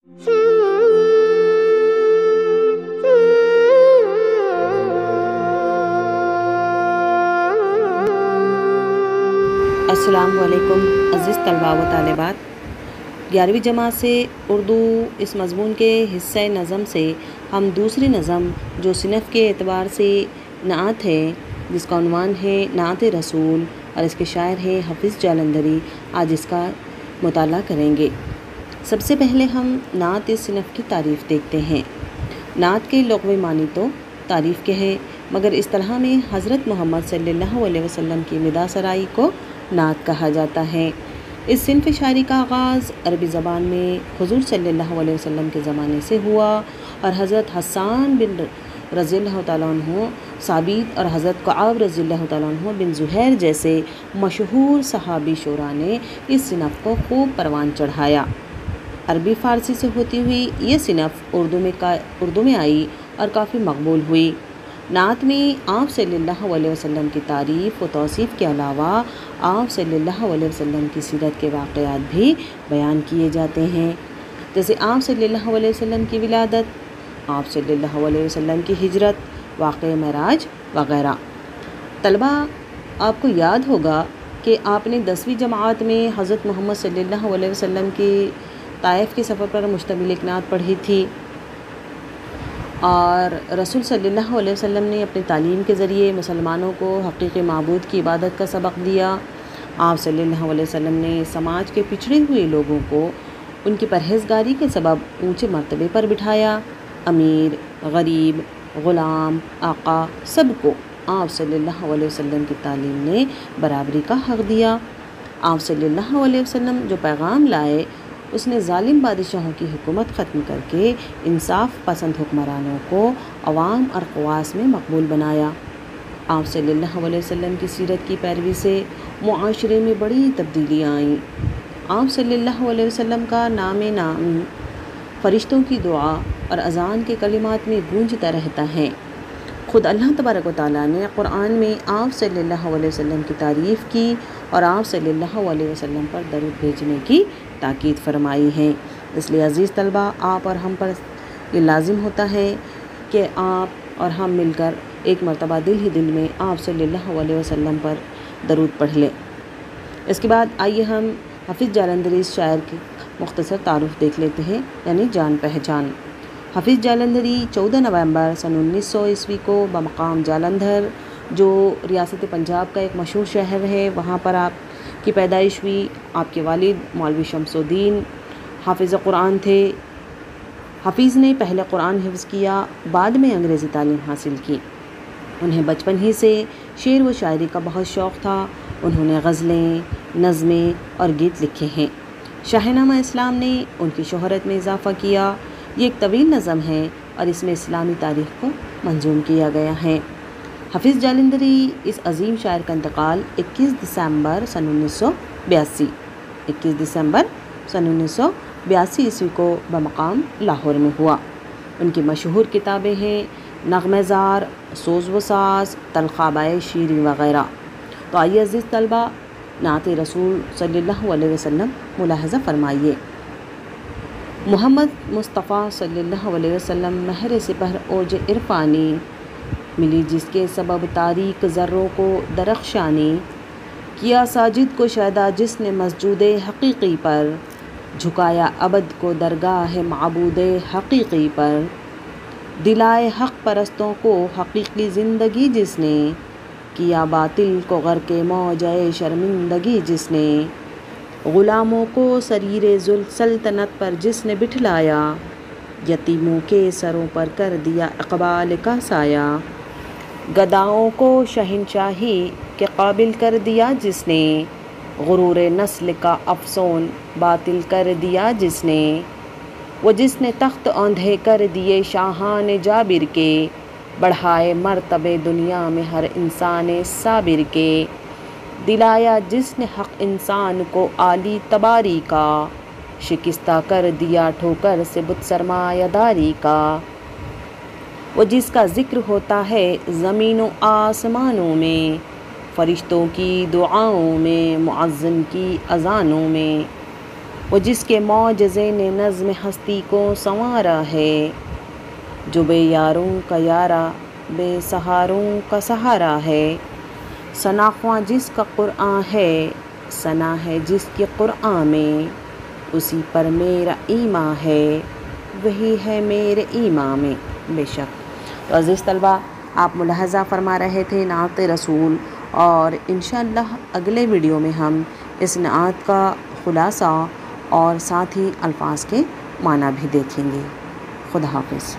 السلام علیکم عزیز طلباء و طالبات، 11ویں جماعت سے اردو اس مضمون کے حصہ نظم سے ہم دوسری نظم جو صنف کے اعتبار سے نعت ہے، جس کا عنوان ہے نعت رسول اور اس کے شاعر ہیں حافظ جالندھری، آج اس کا مطالعہ کریں گے۔ سب سے پہلے ہم نعت اس صنف کی تعریف دیکھتے ہیں۔ نعت کے لغوی معنی تو تعریف کے ہیں، مگر اصطلاح میں حضرت محمد صلی اللہ علیہ وسلم کی مدح سرائی کو نعت کہا جاتا ہے۔ اس صنف شاعری کا آغاز عربی زبان میں حضور صلی اللہ علیہ وسلم کے زمانے سے ہوا اور حضرت حسان بن رضی اللہ تعالیٰ عنہ ثابت اور حضرت کعب رضی اللہ تعالیٰ عنہ بن زہیر جیسے مشہور صحابی شعراء نے اس صنف کو خوب پروان چڑھایا۔ عربی فارسی سے ہوتی ہوئی یہ صنف اردو میں آئی اور کافی مقبول ہوئی۔ نعت میں آپ صلی اللہ علیہ وسلم کی تعریف و توصیف کے علاوہ آپ صلی اللہ علیہ وسلم کی سیرت کے واقعات بھی بیان کیے جاتے ہیں، جیسے آپ صلی اللہ علیہ وسلم کی ولادت، آپ صلی اللہ علیہ وسلم کی ہجرت، واقعہ معراج وغیرہ۔ طلبہ، آپ کو یاد ہوگا کہ آپ نے 10ویں جماعت میں حضرت محمد صلی اللہ علیہ وسلم کی طائف کے سفر پر مشتمل ایک نعت پڑھی تھی، اور رسول صلی اللہ علیہ وسلم نے اپنی تعلیم کے ذریعے مسلمانوں کو حقیقی معبود کی عبادت کا سبق دیا۔ آپ صلی اللہ علیہ وسلم نے سماج کے پچھڑے ہوئے لوگوں کو ان کی پرہیزگاری کے سبب اونچے مرتبے پر بٹھایا۔ امیر، غریب، غلام، آقا، سب کو آپ صلی اللہ علیہ وسلم کی تعلیم نے برابری کا حق دیا۔ آپ صلی اللہ علیہ وسلم جو پیغام لائے، اس نے ظالم بادشاہوں کی حکومت ختم کر کے انصاف پسند حکمرانوں کو عوام اور خواص میں مقبول بنایا۔ آپ صلی اللہ علیہ وسلم کی سیرت کی پیروی سے معاشرے میں بڑی تبدیلیاں آئیں۔ آپ صلی اللہ علیہ وسلم کا نام فرشتوں کی دعا اور اذان کے کلمات میں گونجتا رہتا ہے۔ خود اللہ تبارک و تعالیٰ نے قرآن میں آپ صلی اللہ علیہ وسلم کی تعریف کی اور آپ صلی اللہ علیہ وسلم پر درود بھیجنے کی تاکید فرمائی ہے۔ اس لیے عزیز طلبہ، آپ اور ہم پر یہ لازم ہوتا ہے کہ آپ اور ہم مل کر ایک مرتبہ دل ہی دل میں آپ صلی اللہ علیہ وسلم پر درود پڑھ لیں۔ اس کے بعد آئیے ہم حافظ جالندھری اس شاعر کی مختصر تعارف دیکھ لیتے ہیں، یعنی جان پہچان۔ حافظ جالندھری 14 نومبر سن 1900 عیسوی کو بمقام جالندھر، جو ریاست پنجاب کا ایک مشہور شہر ہے، وہاں پر آپ کی پیدائش ہوئی۔ آپ کے والد مولوی شمس الدین حافظ قرآن تھے۔ حافظ نے پہلے قرآن حفظ کیا، بعد میں انگریزی تعلیم حاصل کی۔ انہیں بچپن ہی سے شعر و شاعری کا بہت شوق تھا۔ انہوں نے غزلیں، نظمیں اور گیت لکھے ہیں۔ شاہ نامہ اسلام نے ان کی شہرت میں اضافہ کیا۔ یہ ایک طویل نظم ہے اور اس میں اسلامی تاریخ کو منظوم کیا گیا ہے۔ حافظ جالندھری اس عظیم شاعر کا انتقال 21 دسمبر سن 1982 عیسوی کو بمقام لاہور میں ہوا۔ ان کی مشہور کتابیں ہیں نغمہ زار، سوز و ساز، تلخابۂ شیریں وغیرہ۔ تو آئیے عزیز طلبہ، نعت رسول صلی اللہ علیہ وسلم ملاحظہ فرمائیے۔ محمد مصطفیٰ صلی اللہ علیہ وسلم مہر سپہر اوج عرفانی، ملی جس کے سبب تاریک ذروں کو درخشانی، کیا ساجد کو شیدا جس نے مسجود حقیقی پر، جھکایا عبد کو درگاہ معبود حقیقی پر، دلائے حق پرستوں کو حقیقی زندگی جس نے، کیا باطل کو غرق موجۂ شرمندگی جس نے، غلاموں کو سریر سلطنت پر جس نے بٹھلایا، یتیموں کے سروں پر کر دیا اقبال کا سایہ، گداؤں کو شہنشاہی کے قابل کر دیا جس نے، غرور نسل کا افسون باطل کر دیا جس نے، وہ جس نے تخت اوندھے کر دیے شاہان جابر کے، بڑھائے مرتبے دنیا میں ہر انسان صابر کے، دلایا جس نے حق انسان کو عالی تباری کا، شکستہ کر دیا ٹھوکر سے بت سرمایہ داری کا، وہ جس کا ذکر ہوتا ہے زمین و آسمانوں میں، فرشتوں کی دعاؤں میں، مؤذن کی اذانوں میں، وہ جس کے معجزے نے نظم ہستی کو سنوارا ہے، جو بے یاروں کا یارا بے سہاروں کا سہارا ہے، ثنا خواں جس کا قرآن ہے، ثنا ہے جس کے قرآن میں، اسی پر میرا ایمان ہے، وہی ہے میرے ایمان میں۔ بے شک۔ تو عزیز طلبہ، آپ ملاحظہ فرما رہے تھے نعت رسول، اور انشاءاللہ اگلے ویڈیو میں ہم اس نعت کا خلاصہ اور ساتھ ہی الفاظ کے معنی بھی دیکھیں گے۔ خدا حافظ۔